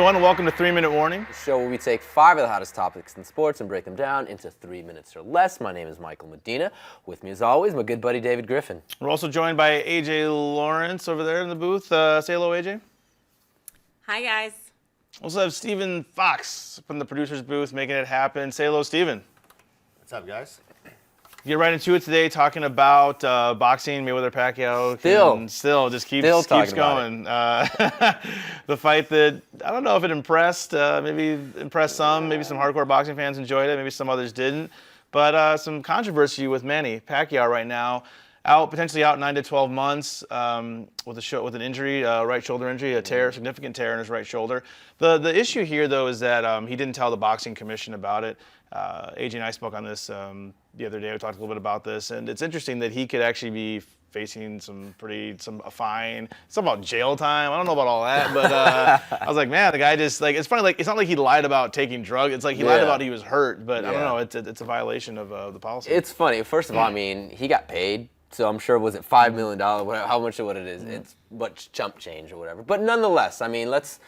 everyone, and welcome to 3 Minute Warning. The show where we take 5 of the hottest topics in sports and break them down into 3 minutes or less. My name is Michael Medina. With me, as always, my good buddy David Griffin. We're also joined by AJ Lawrence over there in the booth. Say hello, AJ. Hi, guys. Also have Steven Fox from the producer's booth making it happen. Say hello, Steven. What's up, guys? Get right into it today, talking about boxing, Mayweather Pacquiao. Still just keeps going. The fight that, I don't know if it impressed, maybe impressed some, maybe some hardcore boxing fans enjoyed it, maybe some others didn't. But some controversy with Manny Pacquiao right now, potentially out 9 to 12 months with an injury, right shoulder injury, a tear, significant tear in his right shoulder. The issue here, though, is that he didn't tell the boxing commission about it. AJ and I spoke on this the other day. We talked a little bit about this, and it's interesting that he could actually be facing a fine, something about jail time. I don't know about all that, but I was like, man, the guy just it's funny. It's not like he lied about taking drugs. It's like he lied about he was hurt, but I don't know. It's a violation of the policy. It's funny. First of all, I mean, he got paid. So I'm sure, was it $5 million, how much of what it is? It's much chump change or whatever. But nonetheless, I mean, let's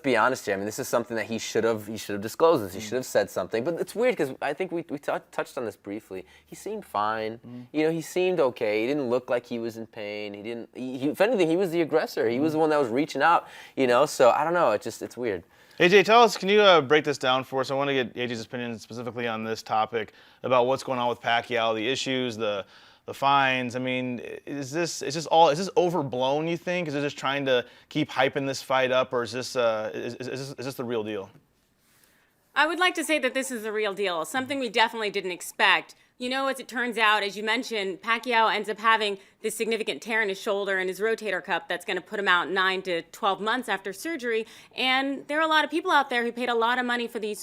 be honest here. I mean, this is something that he should have disclosed this. He should have said something. But it's weird because I think we touched on this briefly. He seemed fine. You know, he seemed okay. He didn't look like he was in pain. If anything, he was the aggressor. He was the one that was reaching out, you know. So I don't know. It's weird. AJ, tell us, can you break this down for us? I want to get AJ's opinion specifically on this topic about what's going on with Pacquiao, the issues, the fines. I mean, is this overblown, you think? Is it just trying to keep hyping this fight up, or is this the real deal? I would like to say that this is the real deal, something we definitely didn't expect. You know, as it turns out, as you mentioned, Pacquiao ends up having this significant tear in his shoulder and his rotator cuff that's going to put him out 9 to 12 months after surgery. And there are a lot of people out there who paid a lot of money to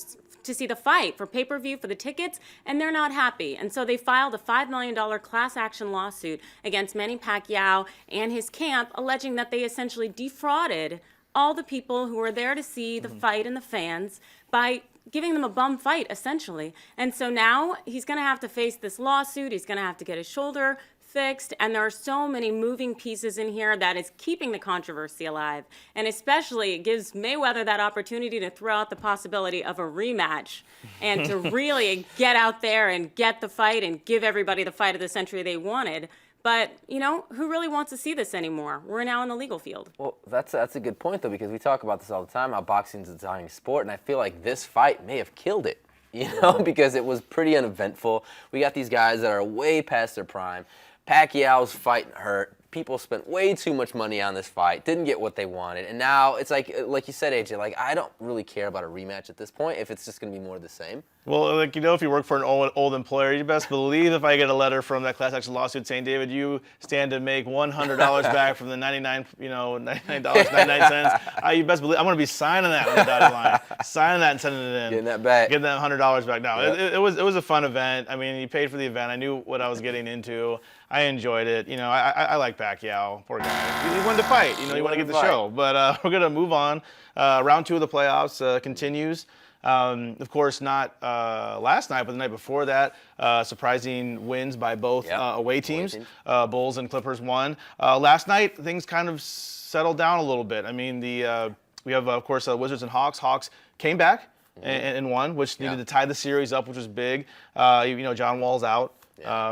see the fight, for pay-per-view, for the tickets, and they're not happy. And so they filed a $5 million class action lawsuit against Manny Pacquiao and his camp, alleging that they essentially defrauded all the people who were there to see the fight and the fans by giving them a bum fight, essentially. And so now he's going to have to face this lawsuit. He's going to have to get his shoulder fixed, and there are so many moving pieces in here that is keeping the controversy alive. And especially it gives Mayweather that opportunity to throw out the possibility of a rematch and to really get out there and get the fight and give everybody the fight of the century they wanted. But, you know, who really wants to see this anymore? We're now in the legal field. Well, that's a good point, though, because we talk about this all the time, how boxing's a dying sport, and I feel like this fight may have killed it, you know, because it was pretty uneventful. We got these guys that are way past their prime. Pacquiao's fighting hurt. People spent way too much money on this fight, didn't get what they wanted, and now it's like you said, AJ, like, I don't really care about a rematch at this point if it's just going to be more of the same. Well, like, you know, if you work for an old employer, you best believe if I get a letter from that class action lawsuit saying, David, you stand to make $100 back from the $99.99, you best believe I'm going to be signing that on the dotted line, signing that and sending it in, getting that back, getting that $100 back. No, it was a fun event. I mean, you paid for the event. I knew what I was getting into. I enjoyed it. You know, I like Pacquiao. Poor guy. He wanted to fight. You know, he wanted to get the show. But we're going to move on. Round 2 of the playoffs continues. Of course, not last night, but the night before that, surprising wins by both away teams. Bulls and Clippers won. Last night, things kind of settled down a little bit. I mean, we have, of course, Wizards and Hawks. Hawks came back and won, which needed to tie the series up, which was big. You know, John Wall's out.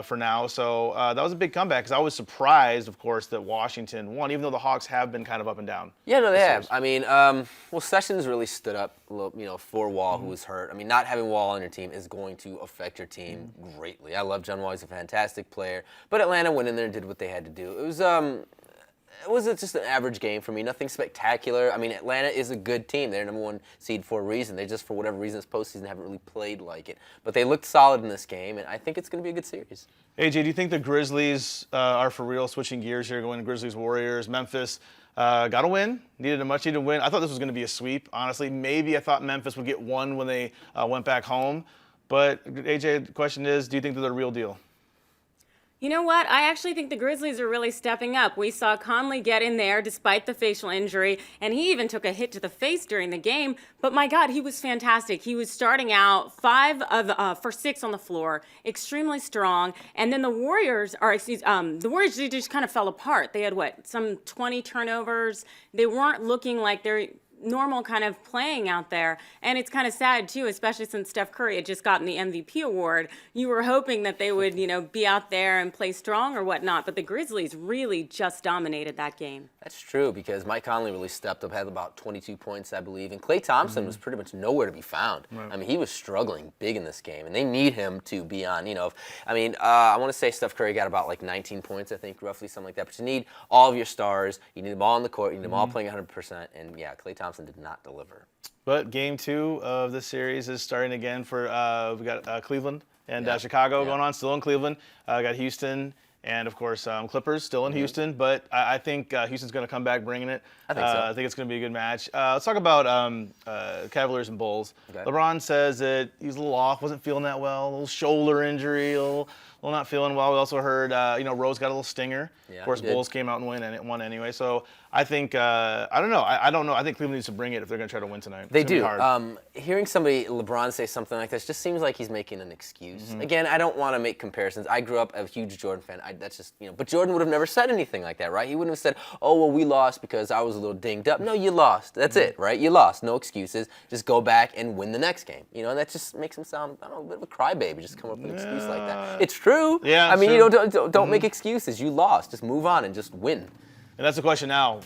For now. So that was a big comeback because I was surprised, of course, that Washington won, even though the Hawks have been kind of up and down. Yeah, no, they have. I mean, well, Sessions really stood up, you know, for Wall, who was hurt. I mean, not having Wall on your team is going to affect your team greatly. I love John Wall. He's a fantastic player. But Atlanta went in there and did what they had to do. It was just an average game for me, nothing spectacular. I mean, Atlanta is a good team. They're number 1 seed for a reason. They just, for whatever reason, this postseason haven't really played like it. But they looked solid in this game, and I think it's going to be a good series. AJ, do you think the Grizzlies are for real, switching gears here, going to Grizzlies-Warriors? Memphis got a win, needed a much-needed win. I thought this was going to be a sweep, honestly. Maybe I thought Memphis would get one when they went back home. But, AJ, the question is, do you think they're the real deal? You know what? I actually think the Grizzlies are really stepping up. We saw Conley get in there despite the facial injury, and he even took a hit to the face during the game. But my God, he was fantastic. He was starting out 5 for 6 on the floor, extremely strong. And then the Warriors they just kind of fell apart. They had some 20 turnovers. They weren't looking like normal kind of playing out there. And it's kind of sad too, especially since Steph Curry had just gotten the MVP award. You were hoping that they would, be out there and play strong or whatnot, but the Grizzlies really just dominated that game. That's true, because Mike Conley really stepped up, had about 22 points, I believe, and Klay Thompson was pretty much nowhere to be found. Right. I mean, he was struggling big in this game, and they need him to be on, I want to say Steph Curry got about like 19 points, I think, roughly, something like that, but you need all of your stars, you need them all on the court, you need them all playing 100%, and yeah, Klay Thompson did not deliver. But game 2 of this series is starting again for we got Cleveland and Chicago going on, still in Cleveland. Got Houston and, of course, Clippers still in Houston. But I think Houston's going to come back bringing it. I think so. I think it's going to be a good match. Let's talk about Cavaliers and Bulls. Okay. LeBron says that he's a little off, wasn't feeling that well, a little shoulder injury, a little not feeling well. We also heard, Rose got a little stinger. Yeah, of course, Bulls came out and won anyway. So I think, I don't know. I don't know. I think Cleveland needs to bring it if they're going to try to win tonight. They do. Hearing LeBron say something like this just seems like he's making an excuse. Again, I don't want to make comparisons. I grew up a huge Jordan fan. That's just, but Jordan would have never said anything like that, right? He wouldn't have said, oh, well, we lost because I was a little dinged up. No, you lost. That's it, right? You lost. No excuses. Just go back and win the next game. And that just makes him sound, I don't know, a bit of a crybaby. Just come up with an excuse like that. It's true. Yeah, I mean, don't make excuses. You lost. Just move on and just win. And that's the question now.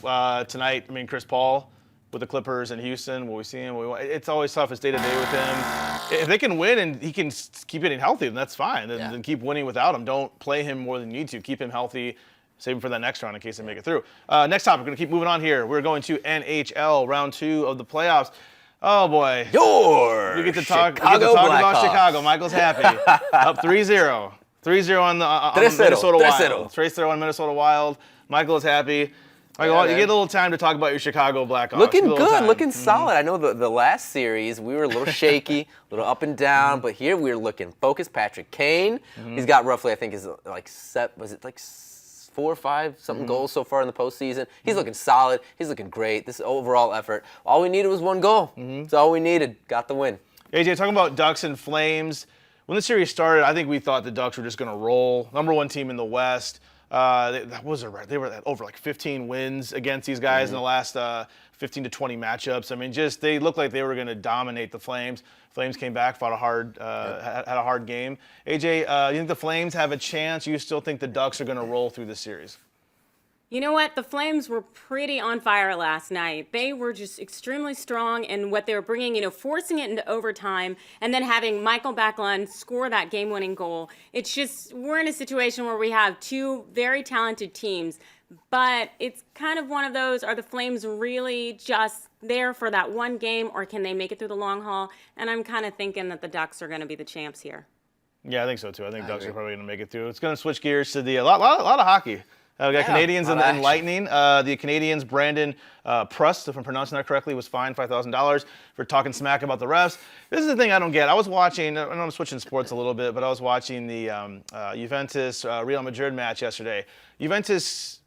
Tonight, Chris Paul with the Clippers and Houston, will we see him? It's always tough. It's day-to-day with him. If they can win and he can keep getting healthy, then that's fine. Then keep winning without him. Don't play him more than you need to. Keep him healthy. Save him for that next round in case they make it through. Next topic, we're going to keep moving on here. We're going to NHL Round 2 of the playoffs. Oh, boy. We get to talk about Chicago. Michael's happy. Up 3-0. 3-0 on the Minnesota Wild. 3-0 on Minnesota Wild. Michael is happy. Michael, you get a little time to talk about your Chicago Blackhawks. Looking good, looking solid. I know the last series we were a little shaky, a little up and down, but here we're looking focused. Patrick Kane, he's got roughly, I think, is like 4 or 5 something goals so far in the postseason. He's looking solid. He's looking great. This overall effort. All we needed was 1 goal. That's all we needed. Got the win. AJ, talking about Ducks and Flames. When the series started, I think we thought the Ducks were just going to roll. Number 1 team in the West. They were at over like 15 wins against these guys in the last 15 to 20 matchups. I mean, they looked like they were going to dominate the Flames. Flames came back, fought had a hard game. AJ, you think the Flames have a chance? You still think the Ducks are going to roll through this series? You know what? The Flames were pretty on fire last night. They were just extremely strong in what they were bringing, forcing it into overtime and then having Michael Backlund score that game-winning goal. It's just, we're in a situation where we have 2 very talented teams, but it's kind of one of those, are the Flames really just there for that one game, or can they make it through the long haul? And I'm kind of thinking that the Ducks are going to be the champs here. Yeah, I think so, too. I think Ducks are probably going to make it through. It's going to switch gears to a lot of hockey. We got Canadians and Lightning. The Canadians, Brandon Prust, if I'm pronouncing that correctly, was fined $5,000 for talking smack about the refs. This is the thing I don't get. I was watching, I know I'm switching sports a little bit, but I was watching the Juventus-Real Madrid match yesterday. Juventus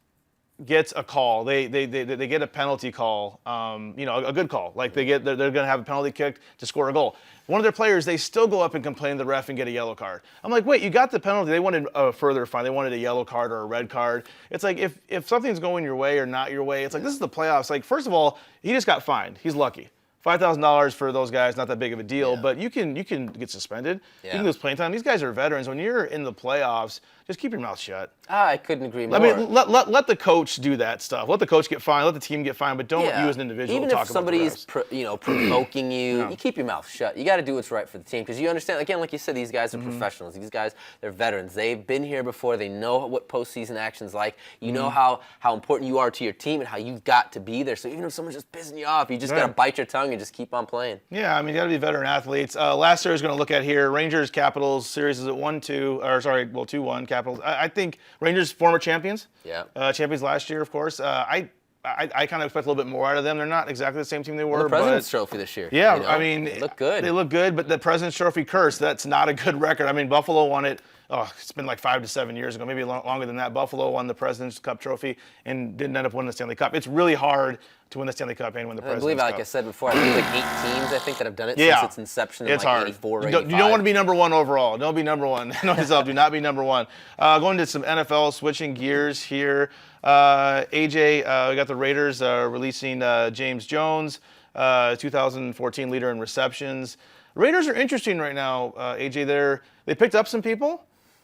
gets a call. They get a penalty call, a good call. Like they're going to have a penalty kick to score a goal. One of their players, they still go up and complain to the ref and get a yellow card. I'm like, wait, you got the penalty. They wanted a further fine. They wanted a yellow card or a red card. It's like if something's going your way or not your way, it's like this is the playoffs. Like, first of all, he just got fined. He's lucky. $5,000 for those guys, not that big of a deal, but you can get suspended. Yeah. You can lose playing time. These guys are veterans. When you're in the playoffs, just keep your mouth shut. I couldn't agree more. I mean, let the coach do that stuff. Let the coach get fined. Let the team get fined, but don't you as an individual Even talk if somebody's about the refs. Provoking you, you keep your mouth shut. You got to do what's right for the team because you understand. Again, like you said, these guys are professionals. These guys, they're veterans. They've been here before. They know what postseason action's like. You know how important you are to your team and how you've got to be there. So even if someone's just pissing you off, you just got to bite your tongue and just keep on playing. Yeah, I mean, you got to be veteran athletes. Last series we're going to look at here, Rangers Capitals series is at 2-1 Capitals. I think Rangers former champions. Yeah. Champions last year, of course. I kind of expect a little bit more out of them. They're not exactly the same team they were. The President's Trophy this year. Yeah, I mean, they look good. They look good, but the President's Trophy curse, that's not a good record. I mean, Buffalo won it. It's been like 5 to 7 years ago, maybe longer than that. Buffalo won the President's Cup trophy and didn't end up winning the Stanley Cup. It's really hard to win the Stanley Cup and win the President's Cup. I believe, like I said before, I think like 8 teams, that have done it since its inception in it's like hard. 84 or you 85. You don't want to be number 1 overall. Don't be number 1. No, yourself. Do not be number 1. Going to some NFL, switching gears here. AJ, we got the Raiders releasing James Jones. 2014 leader in receptions. Raiders are interesting right now, AJ. They picked up some people,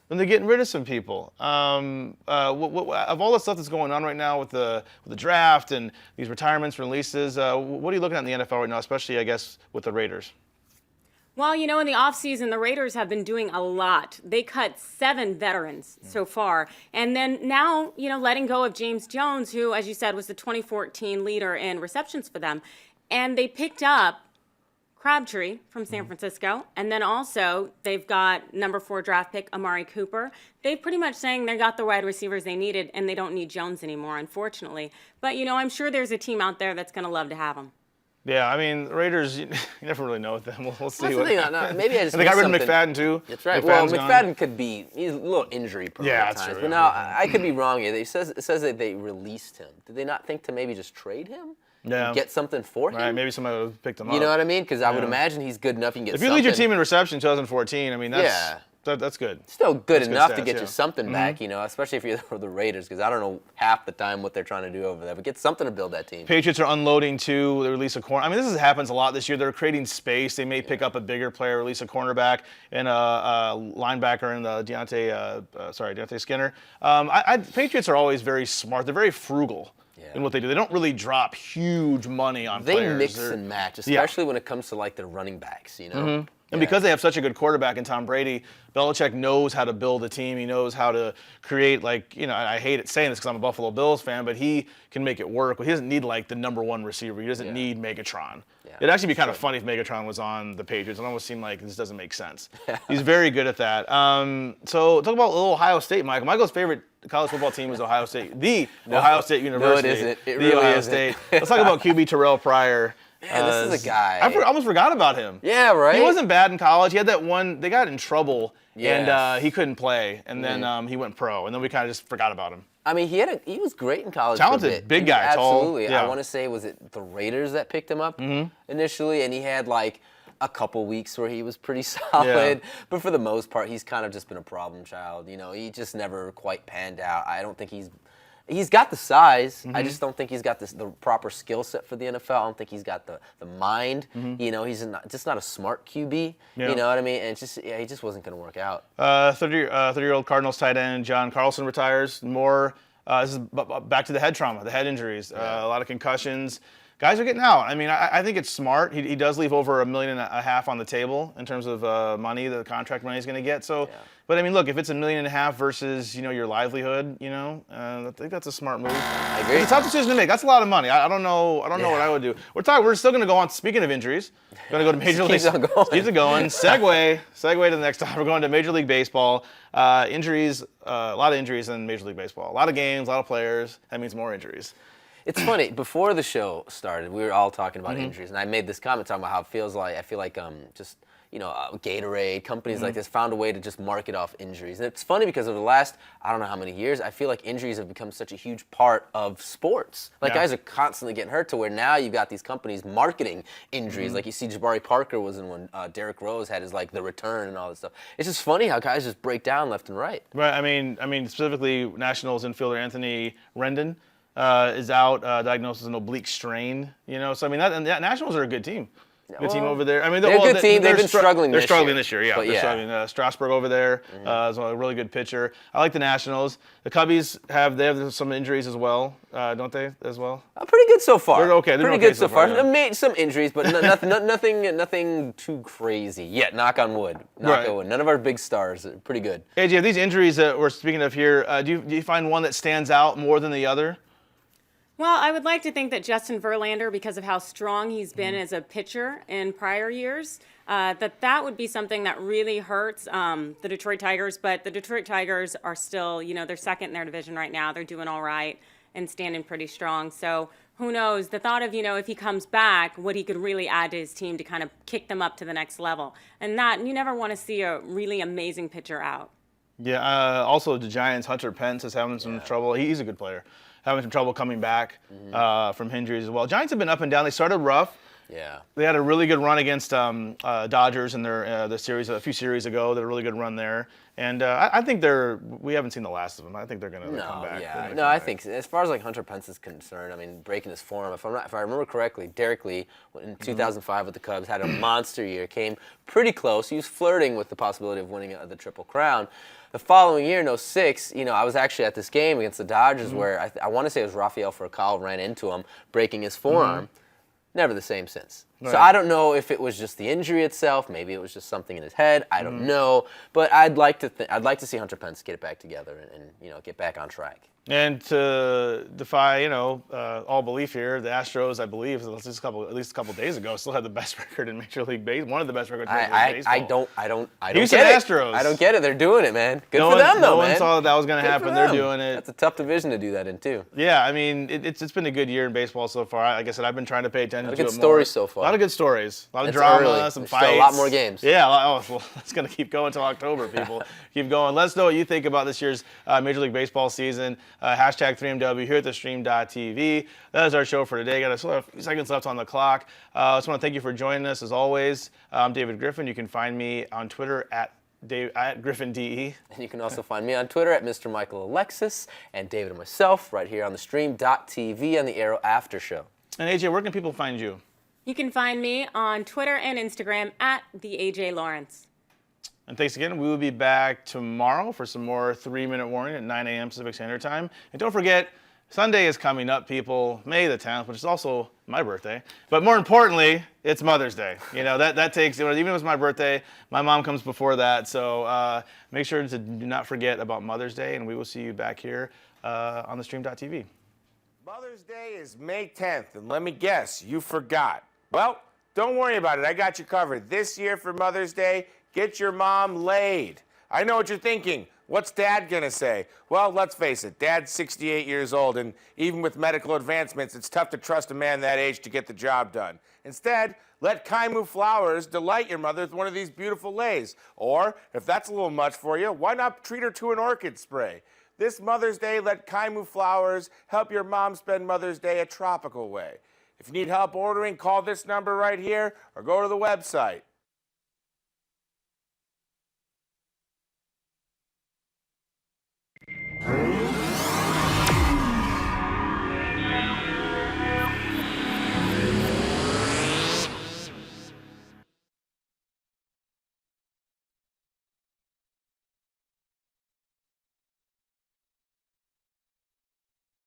and they're getting rid of some people. Of all the stuff that's going on right now with the draft and these retirements, releases, what are you looking at in the NFL right now, especially, I guess, with the Raiders? Well, in the offseason, the Raiders have been doing a lot. They cut 7 veterans so far. And then now, letting go of James Jones, who, as you said, was the 2014 leader in receptions for them. And they picked up Crabtree from San Francisco. And then also, they've got number 4 draft pick Amari Cooper. They're pretty much saying they got the wide receivers they needed, and they don't need Jones anymore, unfortunately. But, I'm sure there's a team out there that's going to love to have him. Yeah, I mean, the Raiders, you never really know with them. We'll see. That's the thing. Maybe I just they got rid of McFadden, too. That's right. McFadden's well, McFadden could be he's a little injury prone at times. True. But now, I could be wrong here. It says that they released him. Did they not think to maybe just trade him? Yeah. Get something for him? Right, maybe somebody would have picked him up. You know what I mean? Because I would imagine he's good enough. You can get if you lead your team in reception in 2014, I mean, that's good. Still good enough stats, to get you something back, especially if you're the Raiders, because I don't know half the time what they're trying to do over there, but get something to build that team. Patriots are unloading too. They release a corner. I mean, this happens a lot this year. They're creating space. They may pick up a bigger player, release a cornerback and a linebacker in the Deontay Skinner. Patriots are always very smart. They're very frugal in what they do. They don't really drop huge money on players. They mix and match, especially when it comes to like their running backs, And because they have such a good quarterback in Tom Brady, Belichick knows how to build a team. He knows how to create, I hate saying this because I'm a Buffalo Bills fan, but he can make it work. He doesn't need, the number 1 receiver. He doesn't need Megatron. Yeah. It'd actually be kind of funny if Megatron was on the Patriots. It almost seemed like this doesn't make sense. He's very good at that. So talk about little Ohio State, Michael. Michael's favorite college football team is Ohio State. Ohio State University. No, it isn't. It the really Ohio isn't. State. Let's talk about QB Terrell Pryor. Man, this is a guy. I almost forgot about him. Yeah, right? He wasn't bad in college. He had that one. They got in trouble, and he couldn't play. And then he went pro. And then we kind of just forgot about him. I mean, he was great in college. Talented, for a bit. big guy, tall. Absolutely. Yeah. I want to say, was it the Raiders that picked him up initially? And he had a couple weeks where he was pretty solid. Yeah. But for the most part, he's kind of just been a problem child. He just never quite panned out. I don't think he's got the size. I just don't think he's got the proper skill set for the NFL. I don't think he's got the mind. He's just not a smart QB. Yeah. You know what I mean? And he just wasn't going to work out. 30-year-old Cardinals tight end John Carlson retires. This is back to the head trauma, the head injuries, a lot of concussions. Guys are getting out. I mean, I think it's smart. He does leave over $1.5 million on the table in terms of money, the contract money he's going to get. So, but I mean, look, if it's $1.5 million versus your livelihood, I think that's a smart move. I agree. It's a tough decision to make. That's a lot of money. I don't know what I would do. We're still going to go on. Speaking of injuries, we're going to go to Major League. Keeps it going. Segue to the next time. We're going to Major League Baseball. Injuries. A lot of injuries in Major League Baseball. A lot of games, a lot of players. That means more injuries. It's funny, before the show started, we were all talking about injuries, and I made this comment talking about how it feels like, I feel like Gatorade, companies like this found a way to just market off injuries. And it's funny because over the last, I don't know how many years, I feel like injuries have become such a huge part of sports. Guys are constantly getting hurt to where now you've got these companies marketing injuries. Like you see Jabari Parker was in when Derrick Rose had his, the return and all this stuff. It's just funny how guys just break down left and right. Right, I mean specifically Nationals infielder Anthony Rendon is out, diagnosed with an oblique strain. So I mean, the Nationals are a good team. Good team over there. I mean, they're a good team. They've been struggling. They're struggling this year. Yeah, but they're struggling. Strasburg over there is a really good pitcher. I like the Nationals. The Cubbies have some injuries as well, don't they? As well. Pretty good so far. They're okay. Pretty good so far. Made some injuries, but nothing too crazy yet. Knock on wood. Knock on wood. None of our big stars. Pretty good. AJ, these injuries that we're speaking of here, do you find one that stands out more than the other? Well, I would like to think that Justin Verlander, because of how strong he's been as a pitcher in prior years, that would be something that really hurts the Detroit Tigers. But the Detroit Tigers are still, they're second in their division right now. They're doing all right and standing pretty strong. So who knows? The thought of, if he comes back, what he could really add to his team to kind of kick them up to the next level. And you never want to see a really amazing pitcher out. Yeah, also the Giants, Hunter Pence is having some trouble. He's a good player. Having some trouble coming back from injuries as well. Giants have been up and down. They started rough. Yeah. They had a really good run against Dodgers in their series a few series ago. They had a really good run there, and I think we haven't seen the last of them. I think they're going to come back. Yeah, no, I think as far as like Hunter Pence is concerned, I mean, breaking his form. If I remember correctly, Derek Lee in 2005 with the Cubs had a monster year, came pretty close. He was flirting with the possibility of winning the Triple Crown. The following year, in 06, I was actually at this game against the Dodgers where I want to say it was Rafael Furcal ran into him, breaking his forearm. Never the same since. Right. So I don't know if it was just the injury itself. Maybe it was just something in his head. I don't know. But I'd like to see Hunter Pence get it back together and get back on track. And to defy, all belief here, the Astros, I believe, at least a couple days ago, still had the best record in Major League Baseball. One of the best records in Major League Baseball. I don't Houston get it. Astros. I don't get it. They're doing it, man. Good for them, though, man. No one saw that was going to happen. They're doing it. That's a tough division to do that in, too. Yeah, I mean, it's been a good year in baseball so far. Like I said, I've been trying to pay attention to it more. Good stories so far. A lot of good stories. A lot of drama, some fights. Still a lot more games. Yeah, well, it's going to keep going until October, people. Keep going. Let us know what you think about this year's Major League Baseball season. Hashtag 3MW here at the stream.tv. That is our show for today. Got a few seconds left on the clock. I just want to thank you for joining us as always. I'm David Griffin. You can find me on Twitter at GriffinDE. And you can also find me on Twitter at Mr. Michael Alexis, and David and myself right here on the stream.tv on the Arrow After Show. And AJ, where can people find you? You can find me on Twitter and Instagram at the AJ Lawrence. And thanks again. We will be back tomorrow for some more 3-Minute Warning at 9 a.m. Pacific Standard Time. And don't forget, Sunday is coming up, people, May the 10th, which is also my birthday. But more importantly, it's Mother's Day. That takes, even if it's my birthday, my mom comes before that. So make sure to do not forget about Mother's Day, and we will see you back here on the stream.tv. Mother's Day is May 10th, and let me guess, you forgot. Well, don't worry about it. I got you covered. This year for Mother's Day, get your mom laid. I know what you're thinking. What's Dad going to say? Well, let's face it. Dad's 68 years old, and even with medical advancements, it's tough to trust a man that age to get the job done. Instead, let Kaimu Flowers delight your mother with one of these beautiful lays. Or, if that's a little much for you, why not treat her to an orchid spray? This Mother's Day, let Kaimu Flowers help your mom spend Mother's Day a tropical way. If you need help ordering, call this number right here or go to the website.